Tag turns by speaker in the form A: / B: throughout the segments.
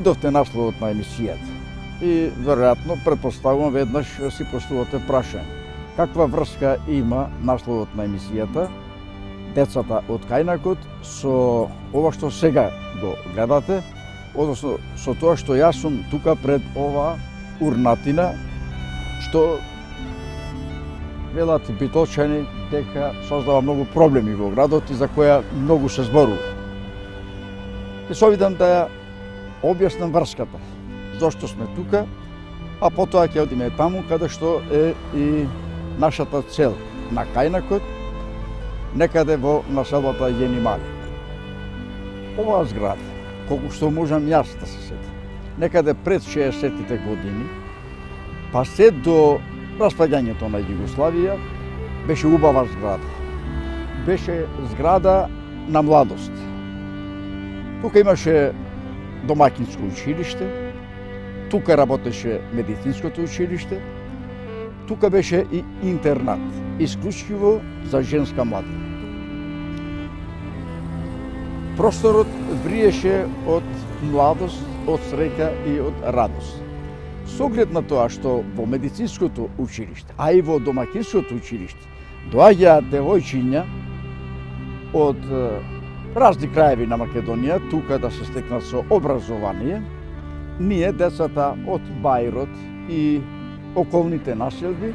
A: видовте насловот на емисијата и веројатно претпоставувам веднаш си поставувате прашање. Каква врска има насловот на емисијата Децата од кајнакот со ова што сега го гледате, односно со тоа што јас сум тука пред ова урнатина што велат битолчани дека создава многу проблеми во градот и за која многу се зборува. Ќе се обидам да ја објаснам врската, зошто сме тука, а потоа ќе одиме таму каде што е и нашата цел на кајнакот, некаде во населбата Јенимале. Оваа зграда, колку што можам јас да се сетам, некаде пред 60-тите години, па се до распаѓањето на Југославија, беше убава зграда. Беше зграда на младост. Тука имаше домакинско училиште, тука работеше медицинското училиште, тука беше и интернат, исклучливо за женска младина. Просторот вриеше од младост, од среќа и од радост. С оглед на тоа што во медицинското училиште, а и во домакинското училиште, доаѓаат девојчиња од разни краеви на Македонија, тука да се стекнат со образование, ние, децата од Бајрот и околните населби,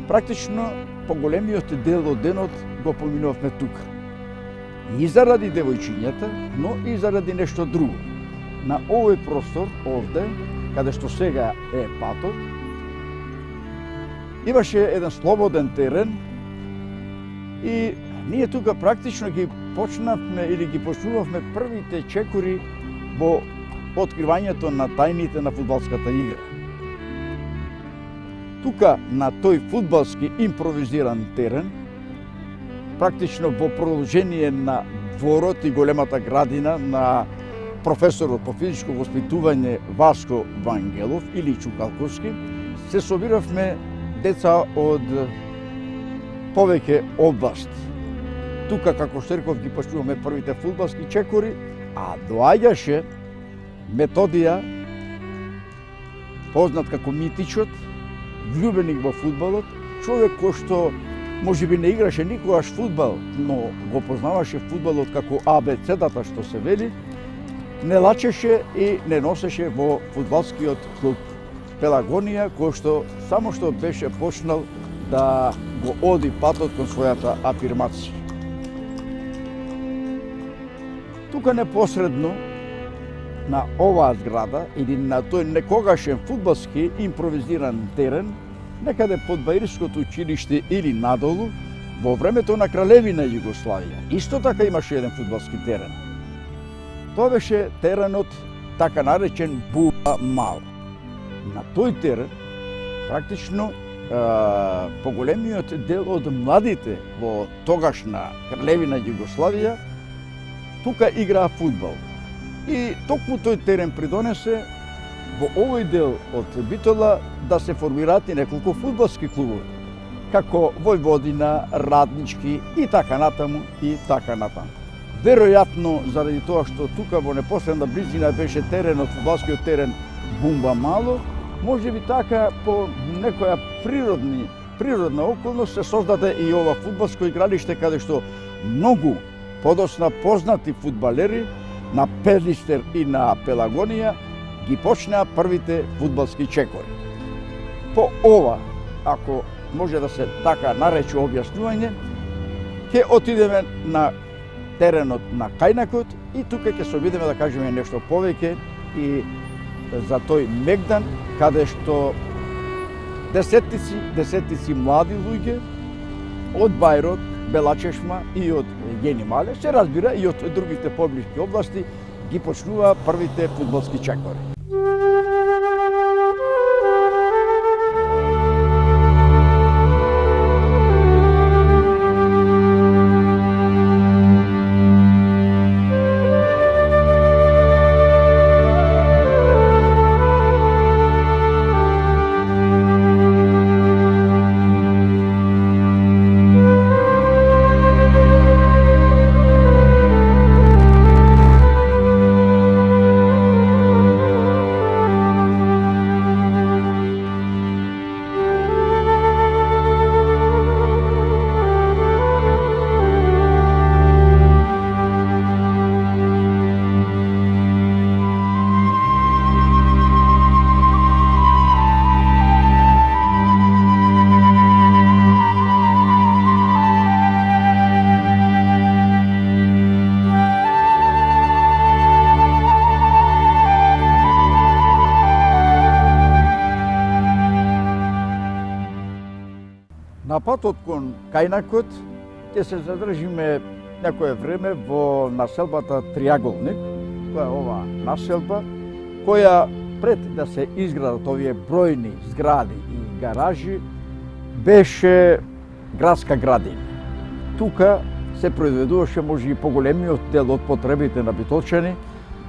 A: практично поголемиот дел од денот го поминувавме тука. И заради девојчињата, но и заради нешто друго. На овој простор, овде, каде што сега е патот, имаше еден слободен терен и ние тука практично ги почнавме или ги почнувавме првите чекори во откривањето на тајните на фудбалската игра. Тука, на тој фудбалски импровизиран терен, практично во продолжение на дворот и големата градина на професорот по физичко воспитување Васко Вангелов или Чукалковски, се собиравме деца од повеќе области. Тука, како што реков, ги почнуваме првите фудбалски чекори, а доаѓаше Методија, познат како Митичот, влюбеник во фудбалот, човек кој што можеби не играше никогаш фудбал, но го познаваше фудбалот како АБЦ-дата што се вели, не лачеше и не носеше во фудбалскиот клуб Пелагонија, кој што само што беше почнал да го оди патот кон својата афирмација. Тука непосредно на оваа зграда или на тој некогашен фудбалски импровизиран терен, некаде под Баирското училиште или надолу, во времето на кралевина Југославија, исто така имаше еден фудбалски терен. Тоа беше теренот така наречен Буба Мал. На тој терен, практично, поголемиот дел од младите во тогашна кралевина Југославија, тука играа фудбал. И токму тој терен придонесе во овој дел од Битола да се формираат и неколку фудбалски клубови, како Војводина, Раднички и така натаму и така натаму. Веројатно заради тоа што тука во непосредна близина беше теренот, фудбалскиот терен Бумба Мало, можеби така по некоја природна околност се создаде и ова фудбалско игралиште каде што многу подосна познати фудбалери на Пелистер и на Пелагонија ги почнаа првите фудбалски чекори. По ова, ако може да се така нарече објаснување, ќе отидеме на теренот на кајнакот и тука ќе се обидеме да кажеме нешто повеќе и за тој мегдан каде што десетици млади луѓе од Бајрот, Белачешма и од Јенимале, се разбира и од другите поблиски области, ги почнуваа првите фудбалски чекори. На патот кон Кајнакот ќе се задржиме некое време во населбата Триаголник, тоа е ова населба, која пред да се изградат овие бројни згради и гаражи, беше градска градина. Тука се произведуваше може и поголемиот дел од потребите на битолчани,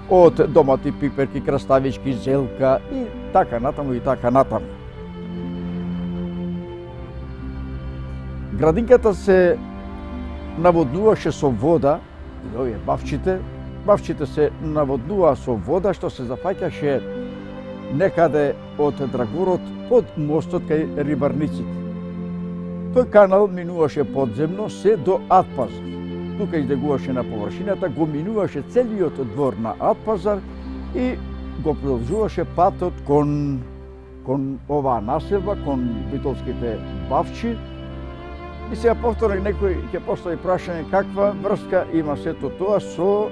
A: од домати, пиперки, краставички, зелка и така натаму и така натаму. Градинката се наводнуваше со вода, и овие бавчите се наводнуваа со вода што се зафаќаше некаде од Драгорот под мостот кај рибарниците. Тој канал минуваше подземно се до Атпазар. Тука издегуваше на површината, го минуваше целиот двор на Атпазар и го продолжуваше патот кон оваа населба, кон битолските бавчи. И сега повторно некој ќе постави прашање каква врска има сето тоа со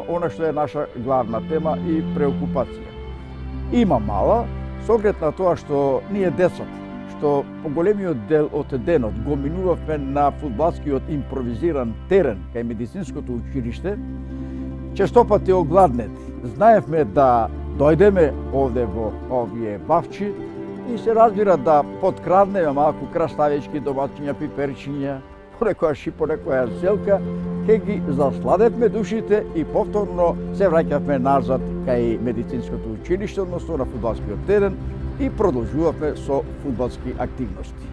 A: она што е наша главна тема и преокупација. Има мала, со оглед на тоа што ние децата, што поголемиот дел од денот го минувавме на фудбалскиот импровизиран терен кај медицинското училиште, честопати огладнети. Знаевме да дојдеме овде во овие бавчи и се разбира да подкраднеме малку краставички, доматиња, пиперчиња, понекојаш и понекоја зелка, ке ги засладевме душите и повторно се враќавме назад кај медицинското училиште, односно на фудбалскиот терен и продолжувавме со фудбалски активности.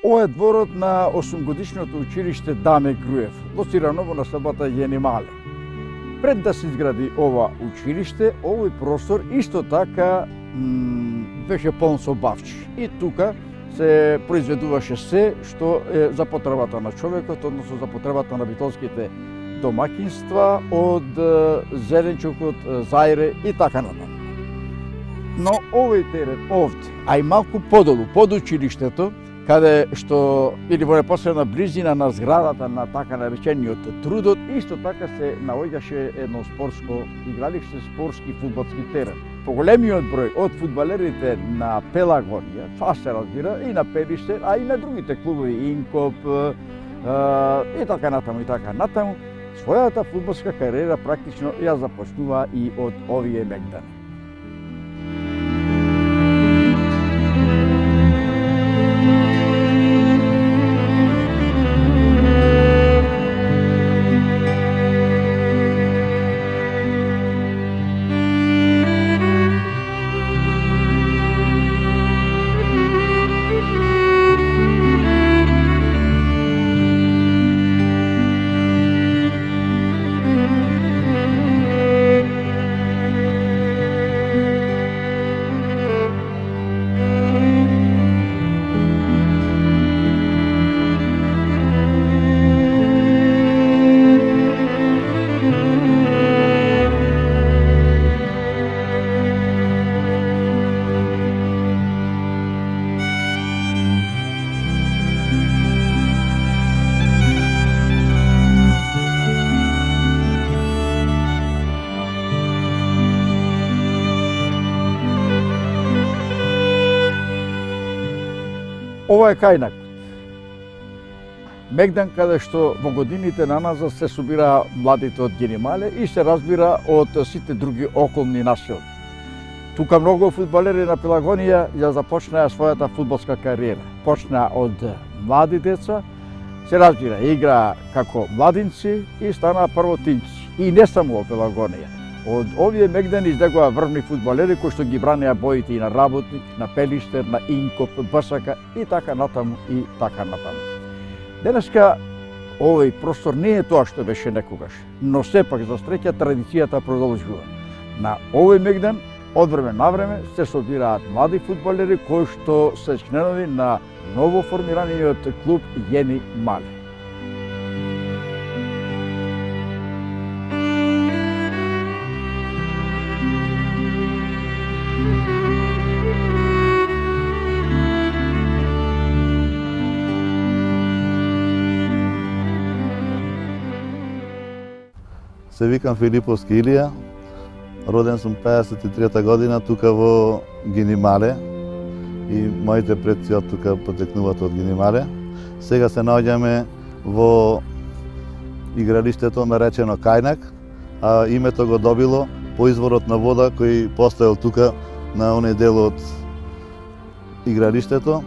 A: Ова е дворот на 8-годишното училиште Даме Груев, лоцирано во населбата Јени Мале. Пред да се изгради ова училиште, овој простор исто така беше полн со бавчи. И тука се произведуваше се што е за потребата на човекот, односно за потребата на битолските домакинства, од зеленчукот, зајре и така натаму. Но овој терен овде, а и малку подолу, под училиштето, каде што или во непосредна близина на зградата на така наречениот Трудот, исто така се наоѓаше едно спортско игралиште, спортски фудбалски терен. Поголемиот број од фудбалерите на Пелагонија, това се разбира, и на Пелиште, а и на другите клубови, Инкоп и така натаму, својата фудбалска кариера практично ја започнува и од овие мегдани. Ова е Кајнакот. мегдан каде што во годините наназад се собираа младите од Генемале и се разбира од сите други околни населби. Тука многу фудбалери на Пелагонија ја започнаа својата фудбалска кариера. Почнаа од млади деца, се разбира, играа како младинци и станаа првотинци. И не само во Пелагонија. Од овие мегдани излегоа врвни фудбалери кои што ги бранеа боите и на Работник, на Пелиштер, на Инкоп, БСК и така натаму и така натаму. Денеска овој простор не е тоа што беше некогаш, но сепак за среќа традицијата продолжува. На овој мегдан од време на време се собираат млади фудбалери кои што се членови на ново формираниот клуб Јени Мале.
B: Се викам Филиповски Илија, роден сум 53 година тука во Генемале и моите предци од тука потекнуваат од Генемале. Сега се наоѓаме во игралиштето наречено Кајнак, а името го добило по изворот на вода кој постоел тука на оној дел од игралиштето.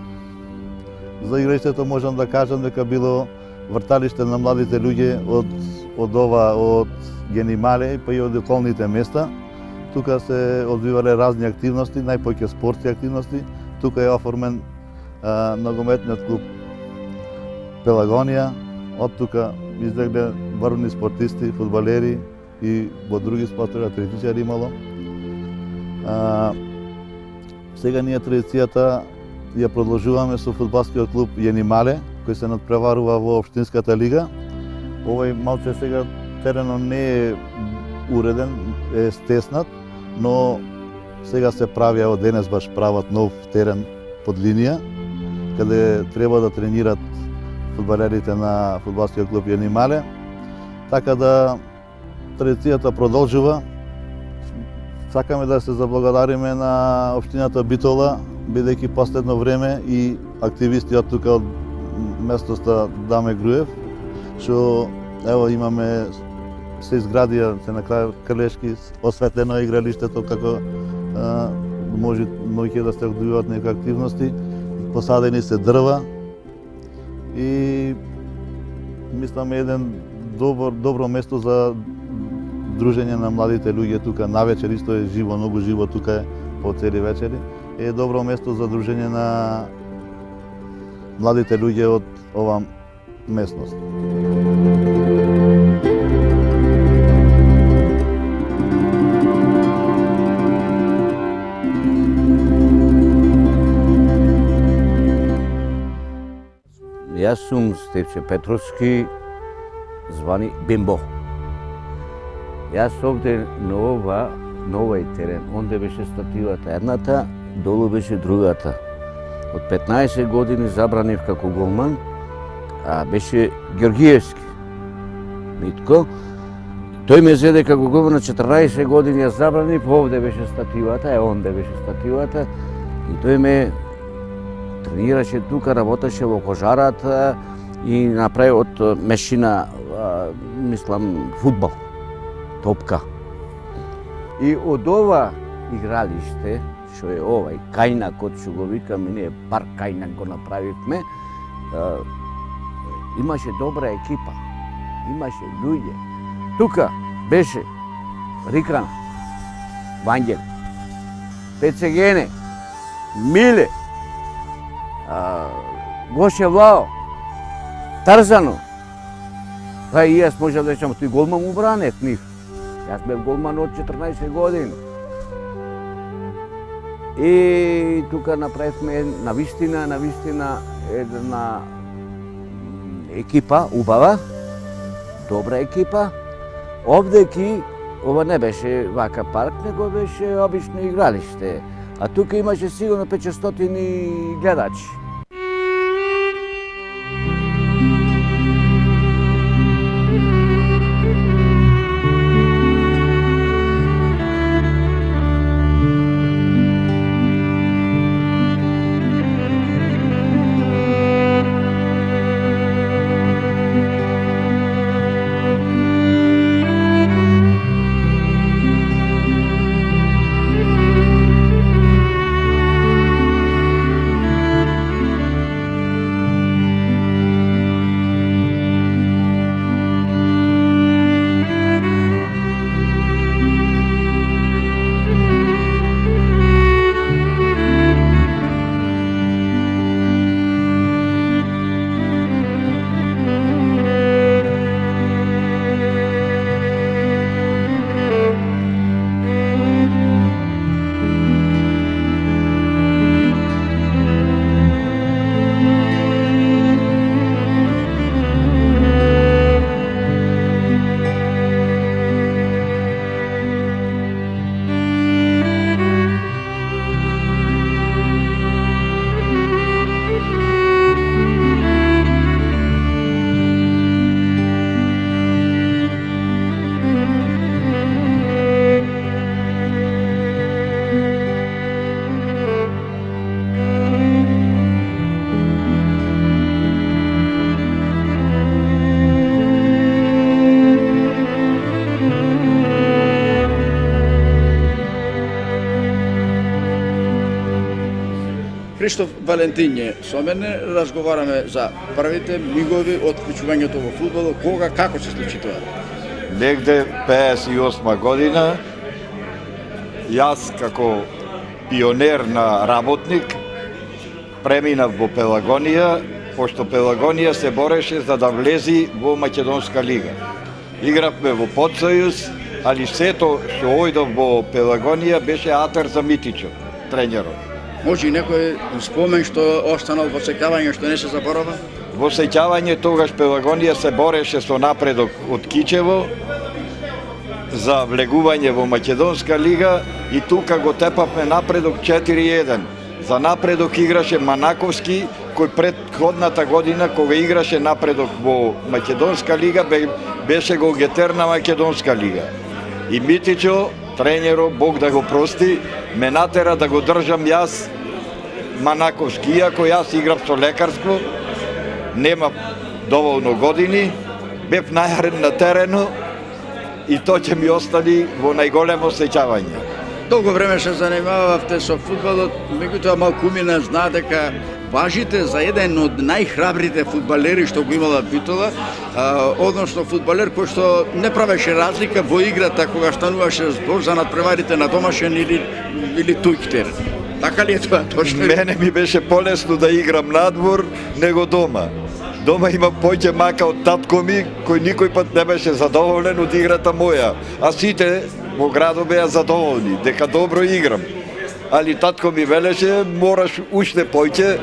B: За игралиштето можам да кажам дека било врталиште на младите луѓе од Генемале па и од околните места. Тука се одвивале разни активности, најпоќе спортски активности. Тука е оформен ногометниот клуб Пелагонија. Од тука излегле врвни спортисти, фудбалери и во други спортови, атлетичари имало. Сега ние традицијата ја продолжуваме со фудбалскиот клуб Јени Мале, кој се надпреварува во општинската лига. Овој малце сега теренот не е уреден, е стеснат, но сега се прави, од денес баш прават нов терен под линија, каде треба да тренират фудбалерите на фудбалскиот клуб Јени Мале. Така да традицијата продолжува. Сакаме да се заблагодариме на општината Битола, бидејќи последно време и активисти од тука од местоста Даме Груев, што ево имаме се изградија се на крај Крлешки осветлено игралиштето како може моќе да се одвиваат некои активности, посадени се дрва и мислам еден добро место за дружење на младите луѓе тука навечер, исто е живо, многу живо тука е по цели вечери. Е добро место за дружење на младите луѓе од ова местност.
C: Јас сум Стефче Петровски, звани Бимбо. Јас овде на овој терен, онде беше стативата едната, долу беше другата. Од 15 години забранив како голман, а беше Георгиевски. Митко. Тој ме зеде како голман на 14 години, ја забранив, овде беше стативата, онде беше стативата и тој ме тренираше тука, работеше во кожарата и направи од мешина, мислам, фудбал, топка. И од ова игралиште, што е овај Кајнакот, што го викаме ние, парк Кајнак го направивме, имаше добра екипа, имаше луѓе. Тука беше Рикана, Ванѓел, Пецегене, Миле, Гоше Влао, Тарзано. Па и јас можам да речам, тој голман му бранев нив. Јас бев голман од 14 години. И тука направивме навистина една екипа, убава, добра екипа. Овдеки, ова не беше вака парк, него беше обично игралиште. А тука имаше сигурно 500 гледачи.
A: Христоф Валентиње, со мене разговараме за првите мигови од вклучувањето во фудбалот, кога, како се случи тоа?
D: Негде 58 година, јас како пионер на работник преминав во Пелагонија, пошто Пелагонија се бореше за да влези во Македонска лига. Игравме во Подсојуз, али сето што ојдов во Пелагонија беше Атар за Митичо, тренерот.
A: Може и некој спомен што останал во сеќавање, што не се заборава?
D: Во сеќавање тогаш Пелагонија се бореше со напредок од Кичево за влегување во Македонска лига и тука го тепавме напредок 4-1. За напредок играше Манаковски, кој предходната година кога играше напредок во Македонска лига беше го гетерна Македонска лига. И Митичо, тренерот, Бог да го прости, ме натера да го држам јас Манаковски, иако јас играв со лекарство, немав доволно години, бев најарен на терену и тоа ќе ми остани во најголемо сеќавање.
A: Долго време се занимававте со фудбалот, меѓутоа малкумина знае дека важите за еден од најхрабрите фудбалери што го имала Битола, односно фудбалер кој што не правеше разлика во играта кога стануваше збор за надпреварите на домашен или туѓ терен. Така ли е тоа точно?
D: Мене ми беше полесно да играм надвор него дома. Дома има поќе мака од татко ми, кој никој пат не беше задоволен од играта моја, а сите во градот беа задоволни дека добро играм. Али татко ми велеше мораш уште поќе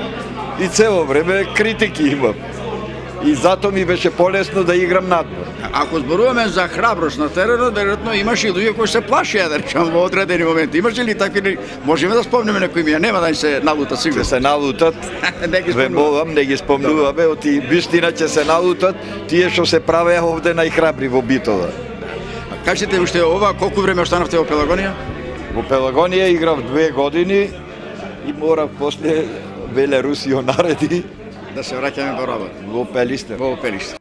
D: и цело време критики имам. И затоа ми беше полесно да играм надвор.
A: Ако зборуваме за храброст на теренот, веројатно имаше и луѓе кои се плашеа, да речам, во одредени моменти. Имаше ли такви, можеме да спомнеме некои имија, нема да ни се налута сигурно.
D: Ќе се налутат, ве молам, не ги спомнуваме, оти вистина ќе се налутат тие што се правеа овде најхрабри во Битола.
A: Кажете уште ова, колку време останавте во Пелагонија?
D: Во Пелагонија играв 2 години и морав после веле Русио нареди
A: Да се враќаме во работа.
D: во Пелистер.
A: Во Пелистер.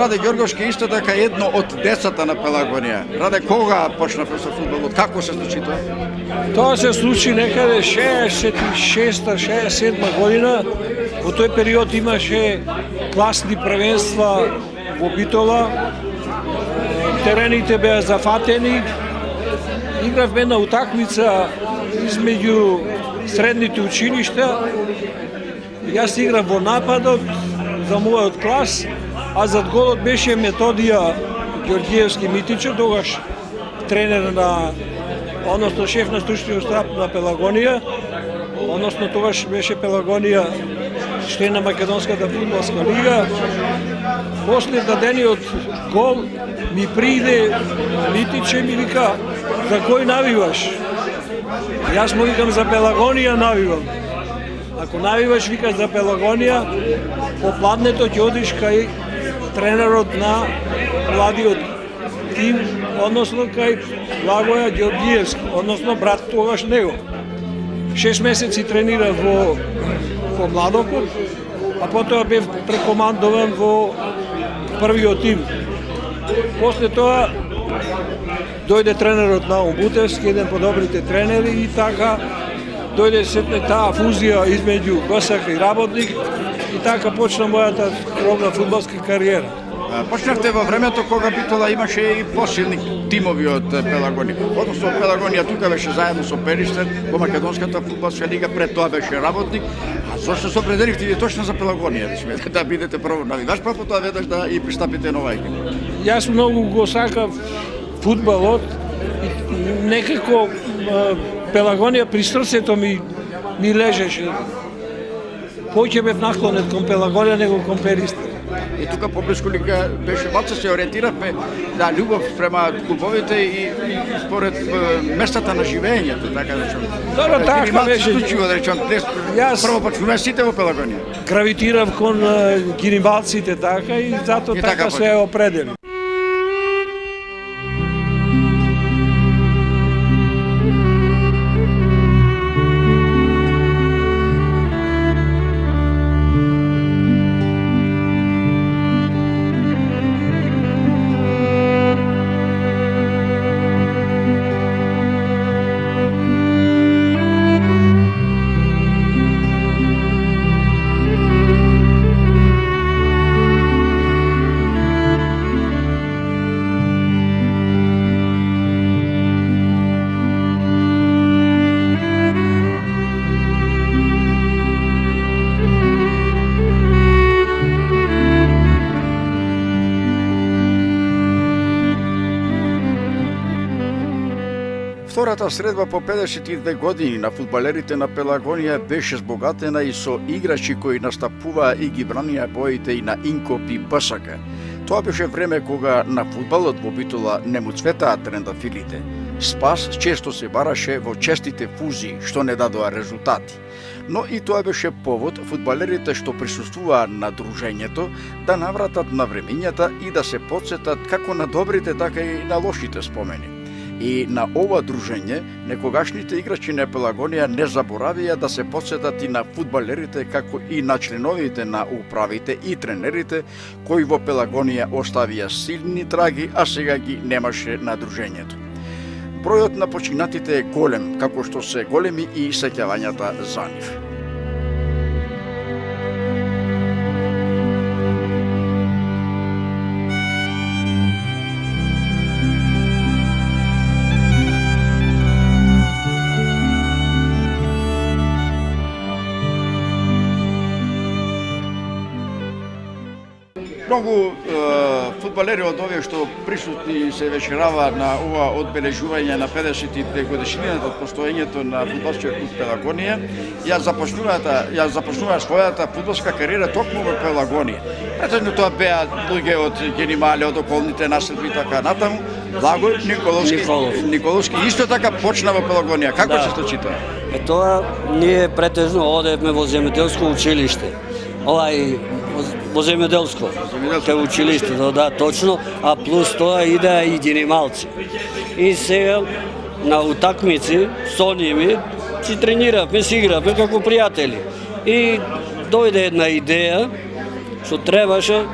A: Раде Ѓорговски исто така едно од децата на Пелагонија. Раде, кога почнавте со фудбалот? Како се случи тоа?
E: Тоа се случи некаде 66-67 година. Во тој период имаше класни првенства во Битола. Терените беа зафатени. Игравме една утакмица измеѓу средните училишта. Јас играв во нападот за мојот клас, а зад голот беше Методија Ѓорѓиевски Митичо, тогаш тренер односно шеф на стручниот штаб на Пелагонија, односно тогаш беше Пелагонија член на Македонската фудбалска лига. После дадениот гол ми приде Митиче и ми вика: "За кој навиваш?" Јас му викам: "За Пелагонија навивам." Ако навиваш, вика, за Пелагонија, попладнето ќе одиш кај тренерот на младиот тим, односно кај Благоја Ѓорѓиевски, односно брат тогаш него. 6 месеци тренира во младокот, а потоа бев прекомандован во првиот тим. После тоа дојде тренерот на Бутевски, еден по добрите тренери, и така дојде сетне таа фузија измеѓу ГСК и Работник, и така почна мојата скромна фудбалска кариера.
A: Почнавте во времето кога Битола имаше и посилни тимови од Пелагонија. Односно Пелагонија тука беше заедно со Пелистер во Македонската фудбалска лига, пред тоа беше Работник. А зошто се определивте вие точно за Пелагонија, да бидете прво навиваш, па потоа веднаш да и пристапите на оваа екипа?
E: Јас многу го сакав фудбалот и некако Пелагонија при срцето ми лежеше. повеќе бев наклонет кон Пелагонија него кон Перистер.
A: И тука поблиску лига беше малце се ориентиравме на љубов према клубовите и според местата на живеењето, така да речам.
E: Добро, така беше.
A: Случиво да речам,
E: Јас
A: прво почнуваме сите во Пелагонија.
E: гравитирав кон гинималците така и затоа
A: И
E: така
A: така
E: се определи.
A: Втората средба по 52 години на фудбалерите на Пелагонија беше збогатена и со играчи кои настапуваа и ги бранија боите и на Инкоп и БСК. Тоа беше време кога на фудбалот во Битола не му цветаа трендафилите. Спас често се бараше во честите фузии, што не дадоа резултати. Но и тоа беше повод фудбалерите што присуствуваа на дружењето да навратат на времињата и да се потсетат како на добрите, така и на лошите спомени. И на ова дружење, некогашните играчи на Пелагонија не заборавија да се потсетат и на фудбалерите, како и на членовите на управите и тренерите, кои во Пелагонија оставија силни траги, а сега ги немаше на дружењето. Бројот на починатите е голем, како што се големи и сеќавањата за нив. Многу фудбалери од овие што присутни се вечераваат на ова одбележување на 52 годишнината од постоењето на фудбалскиот клуб Пелагонија, ја започнува својата фудбалска кариера токму во Пелагонија. Претhodно тоа беа луѓе од Генимале, од околните населби и така натаму. Благој Николовски исто така почна во Пелагонија. Како се случи тоа?
F: Тоа ние претежно одевме во земјоделско училиште. Во земјоделско училиште, да, точно, а плюс тоа идеа и генималци. И сега на утакмици со ними си трениравме, си игравме како пријатели. И дојде една идеја што требаше,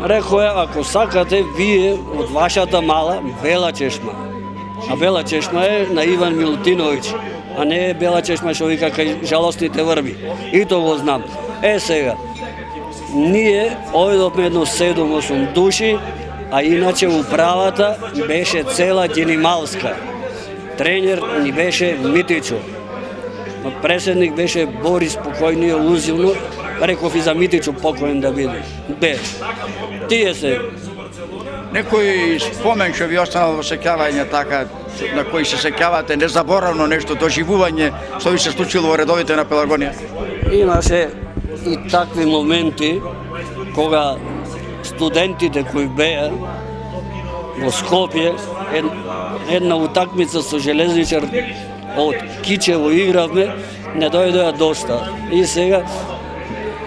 F: рекоа, ако сакате вие од вашата мала Бела чешма. А Бела чешма е на Иван Милутиновиќ, а не е Бела чешма што вика кај жалостните врби. И тоа го знам. Сега, ние одедовме едно 7-8 души, а иначе управата беше цела генималска. Тренер ни беше Митичо. Преседник беше Борис, покојниот лузивно, реков и за Митичо покоен да биде. Тие се.
A: Некој спомен што ви останал во сеќавање така, на кои се сеќавате, незаборавно нешто, доживување што ви се случило во редовите на Пелагонија?
F: Имаше и такви моменти кога студентите кои беа во Скопје, една утакмица со железничар од Кичево игравме, не дојдоа доста. И сега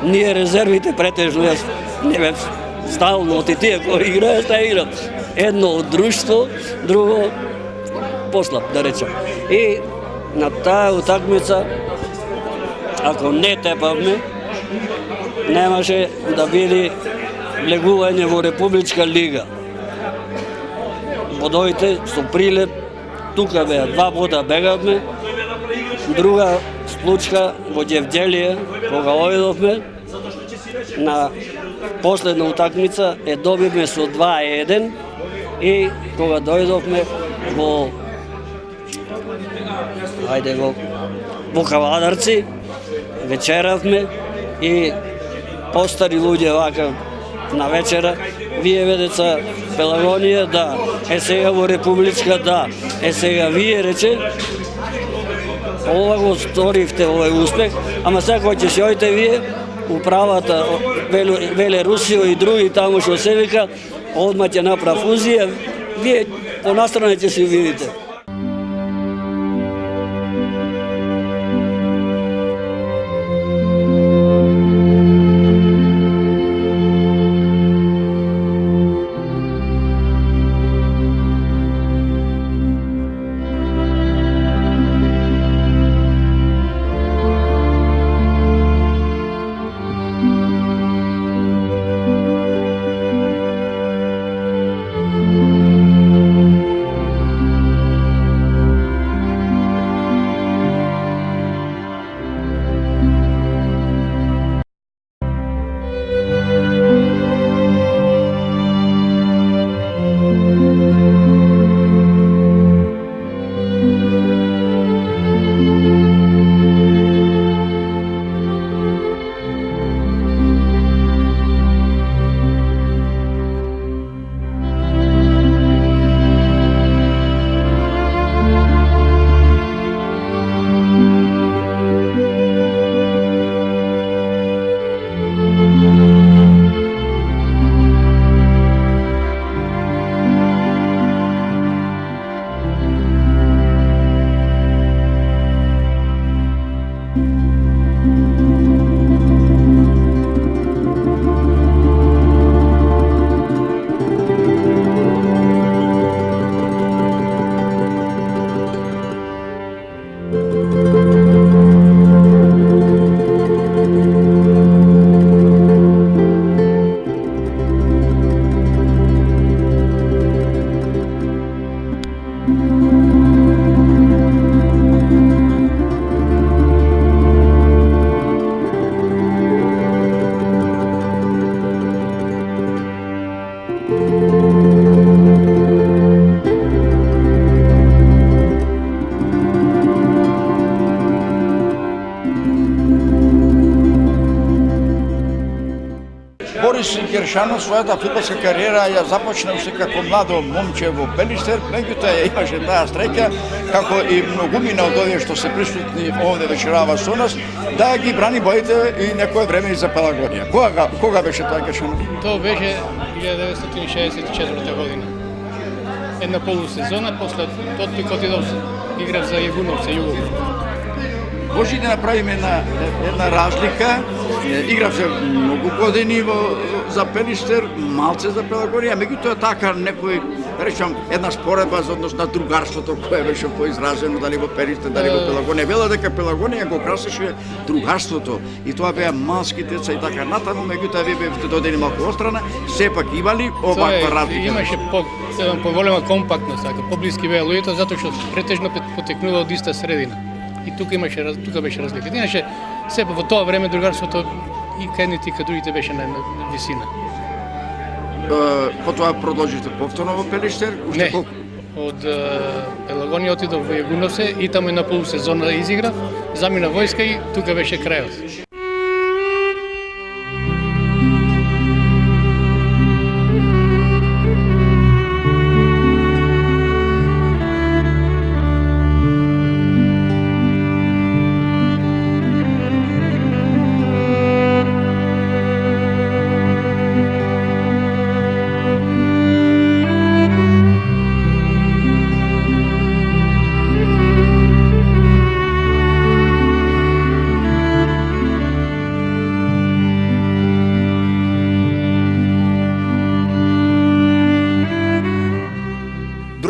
F: ние резервите претежно, јас не бев стално од тие кои играа, што играв. Едно од друштво, друго послаб, да речем. И на таа утакмица, ако не тепавме, немаше да биде влегување во Републичка лига. Водовите со прилеп, тука беа 2 бода бегавме, друга случка во Ѓевѓелија, кога одидовме на последна утакмица, добивме со 2-1 и кога дојдовме во Кавадарци, вечеравме и постари луѓе вака на вечера, вие ведеца Пелагонија, да, сега во Републичка, да, сега вие рече, ова го сторивте, овој успех, ама сега кој ќе си ојте вие, управата веле Русио и други таму што се вика, одма ќе направи фузија, вие по настрана ќе се видите.
A: Борис Гершанов својата фудбалска кариера ја започна уште како младо момче во Пелиштер, меѓутоа ја имаше таа среќа, како и многумина од овие што се присутни овде вечерава со нас, да ги брани боите и некое време и за Пелагонија. Кога беше тоа, Гершанов?
G: Тоа беше 1964 година. Една полусезона, после Тотпик отидов играв за Јегуновце, Југов.
A: Може да направиме една разлика. Играв се многу години за Пелиштер, малце за Пелагонија, меѓутоа така некој, речам, една споредба за однос на другарството кое беше поизразено дали во Пелиштер, дали во Пелагонија. Вела дека Пелагонија го красеше другарството и тоа беа малски деца и така натаму, меѓутоа вие бевте додени малку острана, сепак имали оваква разлика.
G: Имаше поголема компактност, поблиски беа луѓето затоа што претежно потекнува од иста средина. И тука беше разлика. Иначе се во тоа време другарството и кај едните и кај другите беше на висина.
A: Потоа продолжите повторно во Пелиштер?
G: Не, од Пелагонија отидов во Јегуновце и таму една полусезона изиграв, замина војска и тука беше крајот.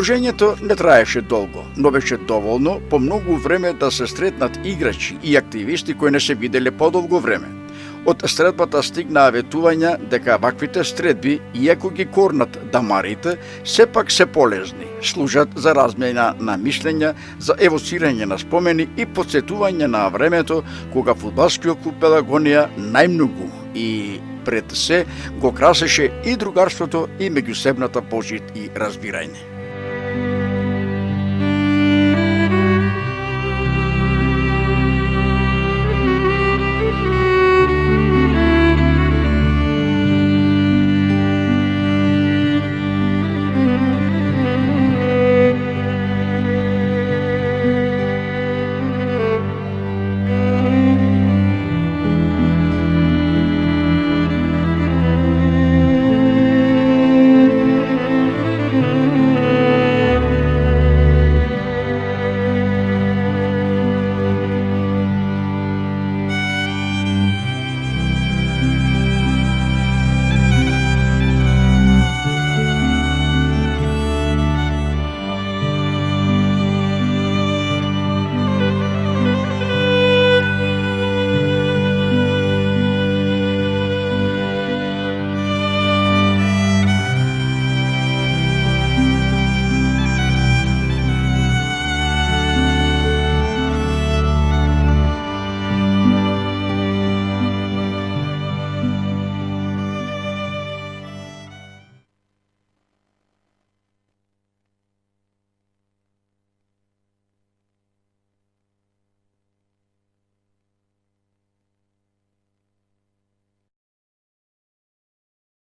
A: Дружењето не траеше долго, но беше доволно по многу време да се сретнат играчи и активисти кои не се виделе подолго време. Од средбата стигнаа ветувања дека ваквите средби, иако ги корнат дамарите, сепак се полезни, служат за размена на мишлења, за евоцирање на спомени и потсетување на времето кога фудбалскиот клуб Пелагонија најмногу и пред се го красеше и другарството и меѓусебната пожит и разбирање.